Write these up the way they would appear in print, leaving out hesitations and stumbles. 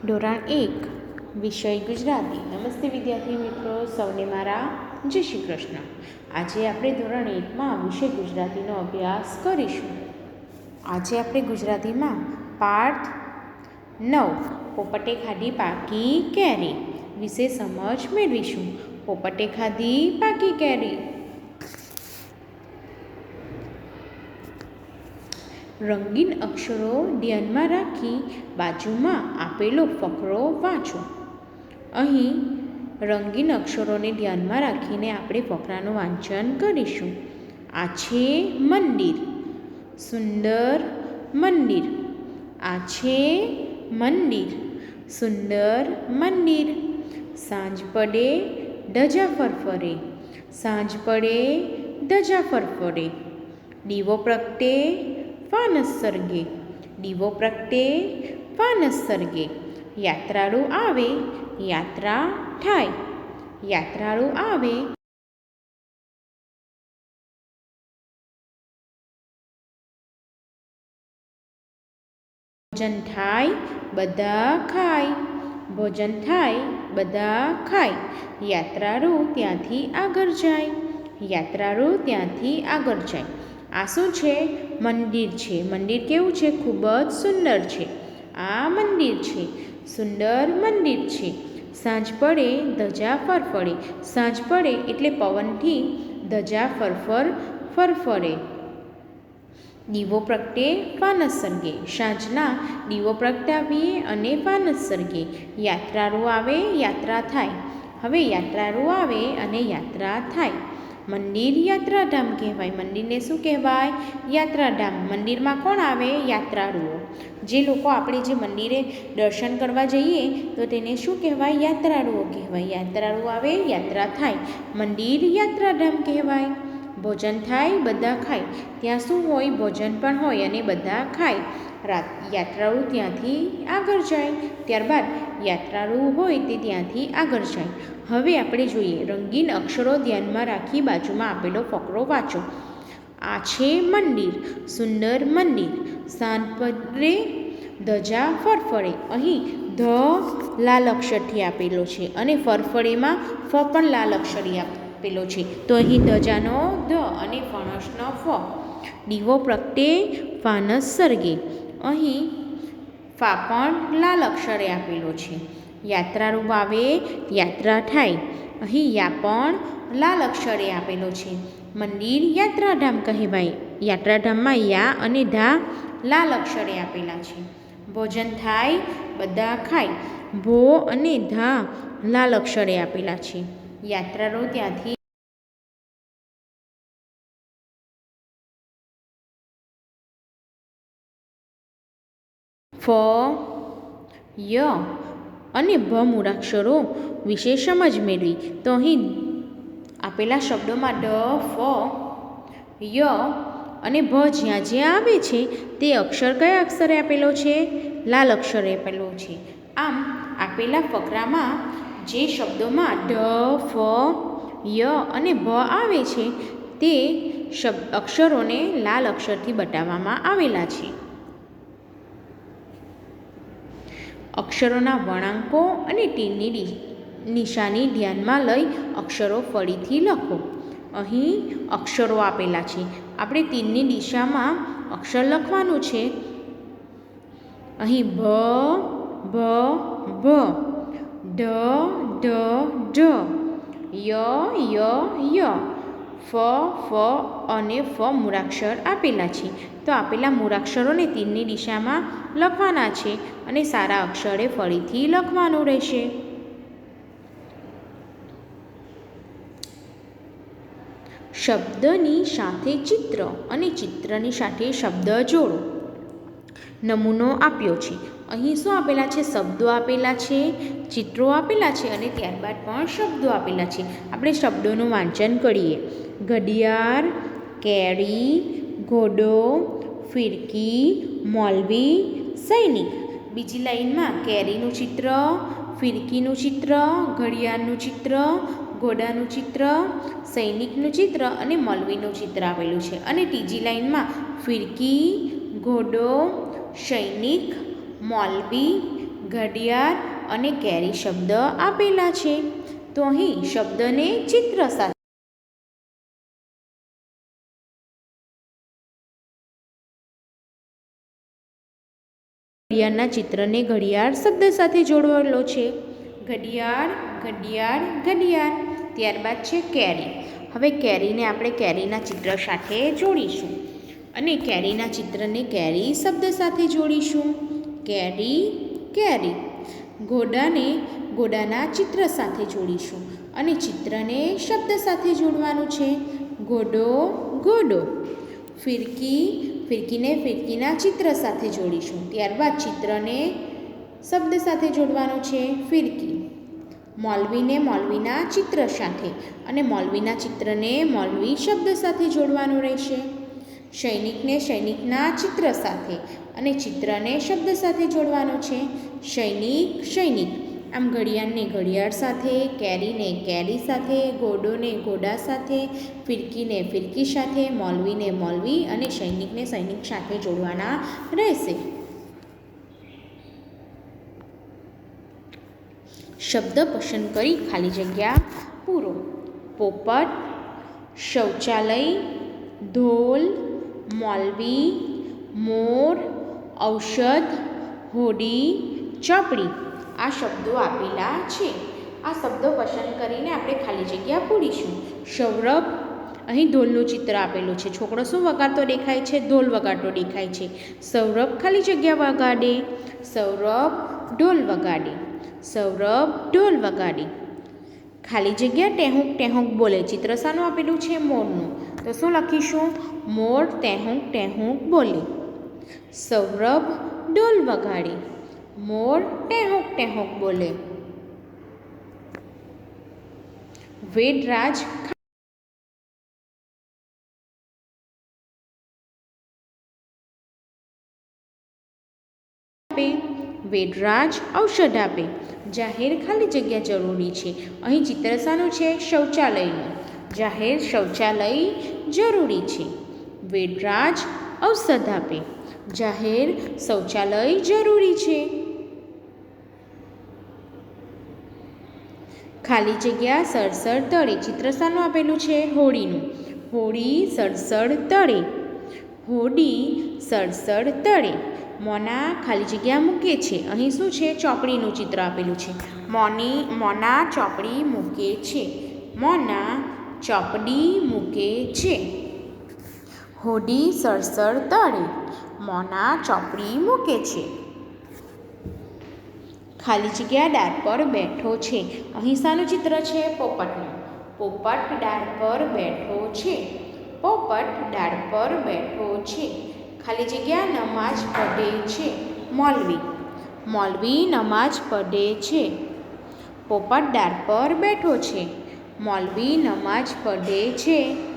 ધોરણ 1 વિષય ગુજરાતી. નમસ્તે વિદ્યાર્થી મિત્રો, સૌને મારા જય શ્રી કૃષ્ણ. આજે આપણે ધોરણ 1માં વિષય ગુજરાતીનો અભ્યાસ કરીશું. આજે આપણે ગુજરાતીમાં પાઠ 9 પોપટે ખાધી પાકી કેરી વિશે સમજ મેળવીશું. પોપટે ખાધી પાકી કેરી. રંગીન અક્ષરો ધ્યાનમાં રાખી બાજુમાં આપેલો ફકરો વાંચો. અહીં રંગીન અક્ષરોને ધ્યાનમાં રાખીને આપણે ફકરાનું વાંચન કરીશું. આ છે મંદિર, સુંદર મંદિર. આ છે મંદિર, સુંદર મંદિર. સાંજ પડે ધજા ફરફરે, સાંજ પડે ધજા ફરફરે. દીવો પ્રગટે ફાનસ સળગે, દીવો પ્રગટે ફાનસ સળગે. યાત્રાળુ આવે યાત્રા થાય, યાત્રાળુ આવે ભોજન થાય બધા ખાય, ભોજન થાય બધા ખાય. યાત્રાળુ ત્યાંથી આગળ જાય, યાત્રાળુ ત્યાંથી આગળ જાય. આ શું છે? મંદિર છે. મંદિર કેવું છે? ખૂબ જ સુંદર છે. આ મંદિર છે, સુંદર મંદિર છે. સાંજ પડે ધજા ફરફરે, સાંજ પડે એટલે પવનથી ધજા ફરફરે. દીવો પ્રગટે ફાનસ સળગે, સાંજના દીવો પ્રગટાવીએ અને ફાનસ સળગે. યાત્રાળુ આવે યાત્રા થાય. હવે યાત્રાળુ આવે અને યાત્રા થાય. મંદિર યાત્રાધામ કહેવાય. મંદિરને શું કહેવાય? યાત્રાધામ. મંદિરમાં કોણ આવે? યાત્રાળુઓ. જે લોકો આપણે જે મંદિરે દર્શન કરવા જઈએ તો તેને શું કહેવાય? યાત્રાળુઓ કહેવાય. યાત્રાળુ આવે યાત્રા થાય. મંદિર યાત્રાધામ કહેવાય. ભોજન થાય બધા ખાય. ત્યાં શું હોય? ભોજન પણ હોય અને બધા ખાય. યાત્રાળુ ત્યાંથી આગળ જાય. ત્યારબાદ યાત્રાળુ હોય તે ત્યાંથી આગળ જાય. હવે આપણે જોઈએ, રંગીન અક્ષરો ધ્યાનમાં રાખી બાજુમાં આપેલો ફકરો વાંચો. આ છે મંદિર, સુંદર મંદિર. સાંજ પડે ધજા ફરફરે. અહીં ધ લાલ અક્ષરથી આપેલો છે અને ફરફરેમાં ફ પણ લાલ અક્ષરી આપેલો છે. તો અહીં ધજાનો ધ અને ફણસનો ફ. દીવો પ્રગટે ફાનસ સળગે. અહીં ફા પણ લાલ અક્ષરે આપેલો છે. યાત્રાળુ આવે યાત્રા થાય. અહીં યા પણ લાલ અક્ષરે આપેલો છે. મંદિર યાત્રાધામ કહેવાય. યાત્રાધામમાં યા અને ધા લાલ અક્ષરે આપેલા છે. ભોજન થાય બધા ખાય. ભો અને ધા લાલ અક્ષરે આપેલા છે. યાત્રાળુ ત્યાંથી ફ ય અને ભ મૂળાક્ષરો વિશે સમજ મેળવી. તો અહીં આપેલા શબ્દોમાં ડ, ફ, ય અને ભ જ્યાં જ્યાં આવે છે તે અક્ષર કયા અક્ષરે આપેલો છે? લાલ અક્ષરે આપેલો છે. આમ આપેલા ફકરામાં જે શબ્દોમાં ઢ, ફ, ય અને ભ આવે છે તે અક્ષરોને લાલ અક્ષરથી બતાવવામાં આવેલા છે. અક્ષરોના વળાંકો અને તીરની નિશાની ધ્યાનમાં લઈ અક્ષરો ફરીથી લખો. અહીં અક્ષરો આપેલા છે. આપણે તીરની દિશામાં અક્ષર લખવાનું છે. અહીં ભ, ભ, ભ, ઢ, ઢ, ઢ, ય, ય, ફ, ફ અને ફ મૂળાક્ષર આપેલા છે. તો આપેલા મૂળાક્ષરોને તીરની દિશામાં લખવાના છે અને સારા અક્ષરે ફરીથી લખવાનું રહેશે. શબ્દની સાથે ચિત્ર અને ચિત્રની સાથે શબ્દ જોડો. નમૂનો આપ્યો છે. અહીં શું આપેલા છે? શબ્દો આપેલા છે, ચિત્રો આપેલા છે અને ત્યારબાદ પણ શબ્દો આપેલા છે. આપણે શબ્દોનું વાંચન કરીએ. ઘડિયાળ, કેરી, ઘોડો, ફિરકી, મૌલવી, સૈનિક. બીજી લાઈનમાં કેરીનું ચિત્ર, ફિરકીનું ચિત્ર, ઘડિયાળનું ચિત્ર, ઘોડાનું ચિત્ર, સૈનિકનું ચિત્ર અને મૌલવીનું ચિત્ર આવેલું છે. અને ત્રીજી લાઈનમાં ફિરકી, ઘોડો, સૈનિક, મૌલવી, ઘડિયાળ અને કેરી શબ્દ આપેલા છે. તો અહીં શબ્દને ચિત્ર સાથે ઘડિયાળના ચિત્રને ઘડિયાળ શબ્દ સાથે જોડેલો છે. ઘડિયાળ, ઘડિયાળ, ઘડિયાળ. ત્યારબાદ છે કેરી. હવે કેરીને આપણે કેરીના ચિત્ર સાથે જોડીશું અને કેરીના ચિત્રને કેરી શબ્દ સાથે જોડીશું. કેરી, કેરી. ઘોડાને ઘોડાના ચિત્ર સાથે જોડીશું અને ચિત્રને શબ્દ સાથે જોડવાનું છે. ઘોડો, ઘોડો. ફિરકી, ફિરકીને ફિરકીના ચિત્ર સાથે જોડીશું. ત્યારબાદ ચિત્રને શબ્દ સાથે જોડવાનું છે. ફિરકી. મૌલવીને મૌલવીના ચિત્ર સાથે અને મૌલવીના ચિત્રને મૌલવી શબ્દ સાથે જોડવાનું રહેશે. સૈનિકને સૈનિકના ચિત્ર સાથે અને ચિત્રને શબ્દ સાથે જોડવાનું છે. સૈનિક, સૈનિક. આમ ઘડિયાળને ઘડિયાળ સાથે, કેરીને કેરી સાથે, ઘોડોને ઘોડા સાથે, ફિરકીને ફિરકી સાથે, મૌલવીને મૌલવી અને સૈનિકને સૈનિક સાથે જોડવાના રહેશે. શબ્દ પસંદ કરી ખાલી જગ્યા પૂરો. પોપટ, શૌચાલય, ઢોલ, મૌલવી, મોર, ઔષધ, હોડી, ચોપડી. આ શબ્દો આપેલા છે. આ શબ્દો પસંદ કરીને આપણે ખાલી જગ્યા પૂરીશું. સૌરભ, અહીં ઢોલનું ચિત્ર આપેલું છે. છોકરો શું વગાડતો દેખાય છે? ઢોલ વગાડતો દેખાય છે. સૌરભ ખાલી જગ્યા વગાડે. સૌરભ ઢોલ વગાડે. સૌરભ ઢોલ વગાડે. ખાલી જગ્યા ટેહુંક ટેહુંક બોલે. ચિત્ર શાનું આપેલું છે? મોરનું. તો શું લખીશું? મોર ટેહુંક ટેહુંક બોલે. સૌરભ ઢોલ વગાડે. મોર ટેહુંક ટેહુંક બોલે. વેદરાજ વેદરાજ ઔષધ આપે. જાહેર ખાલી જગ્યા જરૂરી છે. અહીં ચિત્ર શાનું છે? શૌચાલયનું. જાહેર શૌચાલય જરૂરી છે. વેદરાજ ઔષધ આપે. જાહેર શૌચાલય જરૂરી છે. ખાલી જગ્યા સળસળ તળે. ચિત્ર શાનું આપેલું છે? હોડીનું. હોડી સળસળ તળે. હોડી સળસળ તળે. મોના ખાલી જગ્યા મૂકે છે. અહીં શું છે? ચોપડીનું ચિત્ર આપેલું છે. મોના ચોપડી મૂકે છે. મોના ચોપડી મૂકે છે. હોડી સળસળ તળે. મોના ચોપડી મૂકે છે. ખાલી જગ્યા ડાળ પર બેઠો છે. અહીં શાનું ચિત્ર છે? પોપટનું. પોપટ ડાળ પર બેઠો છે. પોપટ ડાળ પર બેઠો છે. ખાલી જગ્યા નમાજ પઢે છે. મૌલવી. મૌલવી નમાજ પઢે છે. પોપટ ડાળ પર બેઠો છે. મૌલવી નમાજ પઢે છે.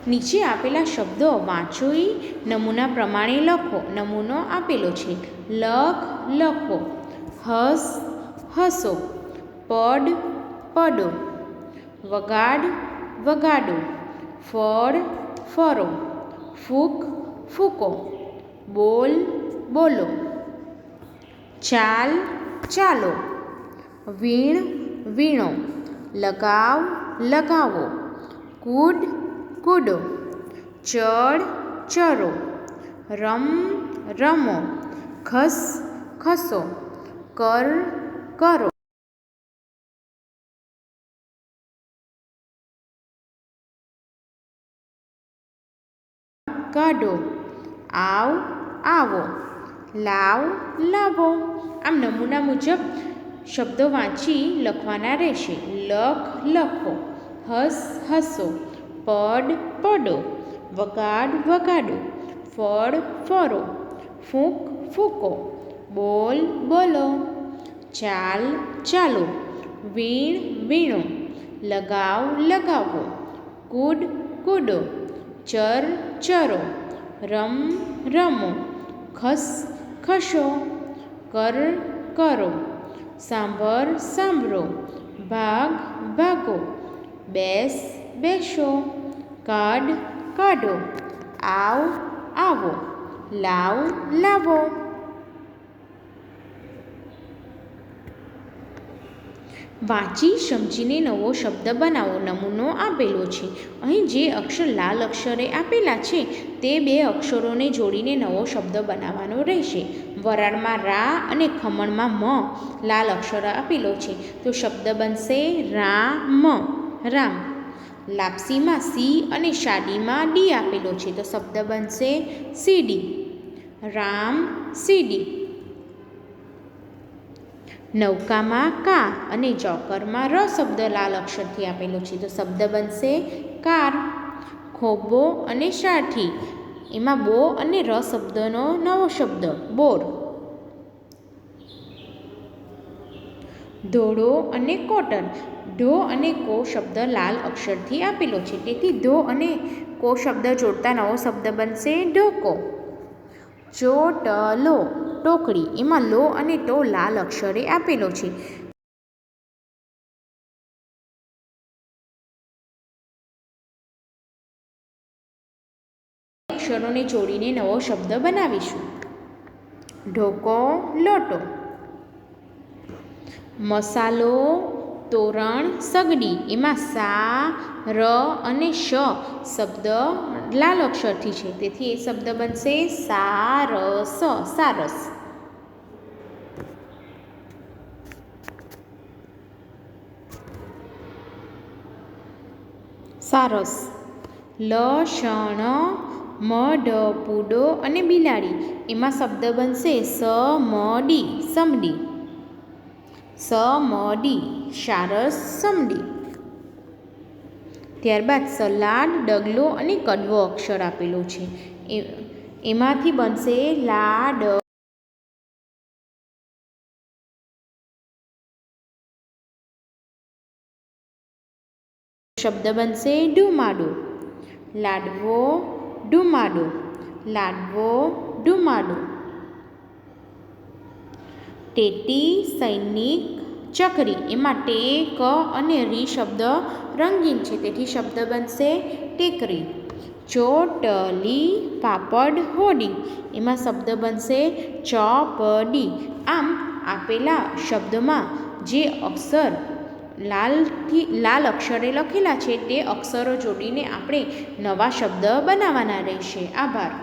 નીચે આપેલા શબ્દો વાંચોઈ નમૂના પ્રમાણે લખો. નમૂનો આપેલો છે. લખ, લખો. હસ, હસો. પડ, પડો. વગાડ, વગાડો. ફળ, ફરો. ફૂંક, ફૂંકો. બોલ, બોલો. ચાલ, ચાલો. વીણ, વીણો. લગાવ, લગાવો. કૂદ, કૂદો. ચડ, ચરો. રમ, રમો. ખસ, ખસો. કર, કરો. કાઢો. આવ, આવો. લાવ, લાવો. આમ નમૂના મુજબ શબ્દો વાંચી લખવાના રહેશે. લખ, લખો. હસ, હસો. પડ, પડો. વગાડ, વગાડો. ફળ, ફરો. ફૂંક, ફૂંકો. બોલ, બોલો. ચાલ, ચાલો. વીણ, વીણો. લગાવ, લગાવો. કૂદ, કૂદો. ચર, ચરો. રમ, રમો. ખસ, ખસો. કર, કરો. સાંભળ, સાંભળો. ભાગ, ભાગો. બેસ, બેસો. કાઢ, કાઢો. આવ, આવો. લાવ, લાવો. વાંચી સમજીને નવો શબ્દ બનાવો. નમૂનો આપેલો છે. અહીં જે અક્ષર લાલ અક્ષરે આપેલા છે તે બે અક્ષરોને જોડીને નવો શબ્દ બનાવવાનો રહેશે. વરાળમાં રા અને ખમણમાં મ લાલ અક્ષર આપેલો છે તો શબ્દ બનશે રામ, રામ. લાપસીમાં સી અને શાડીમાં ડી આપેલો છે તો શબ્દ બનશે સીડી, રામ સીડી. નૌકામાં કા અને ચોકરમાં ર શબ્દ લાલ અક્ષરથી આપેલો છે તો શબ્દ બનશે કાર. ખોબો અને સાઠી એમાં બો અને ર શબ્દનો નવો શબ્દ બોર. ધોળો અને કોટન ઢો અને કો શબ્દ લાલ અક્ષરથી આપેલો છે તેથી ધો અને કો શબ્દ જોડતા નવો શબ્દ બનશે ઢોકો. ચોટલો ટોકરી એમાં લો અને ટો લાલ અક્ષરે આપેલો છે અક્ષરોને જોડીને નવો શબ્દ બનાવીશું. ઢોકો, લોટો. મસાલો, તોરણ, સગડી એમાં સા, ર અને શ શબ્દ લાલ અક્ષરથી છે તેથી એ શબ્દ બનશે સારસ, સારસ. સારસ. લસણ, મઢપુડો અને બિલાડી એમાં શબ્દ બનશે સમડી, સમડી. સમડી, સારસ, સમડી. ત્યારબાદ સલાડ, ડગલો અને કડવો અક્ષર આપેલો છે એમાંથી બનશે લાડ. શબ્દ બનશે ડુમાડો. લાડવો, ડુમાડો, લાડવો, ડુમાડો. ટેટી, સૈનિક, ચકરી એમાં ટે, ક અને રી શબ્દ રંગીન છે તેથી શબ્દ બનશે ટેકરી. ચોટલી, પાપડ, હોડી એમાં શબ્દ બનશે ચોપડી. આમ આપેલા શબ્દમાં જે અક્ષર લાલ અક્ષરે લખેલા છે તે અક્ષરો જોડીને આપણે નવા શબ્દ બનાવવાના રહેશે. આભાર.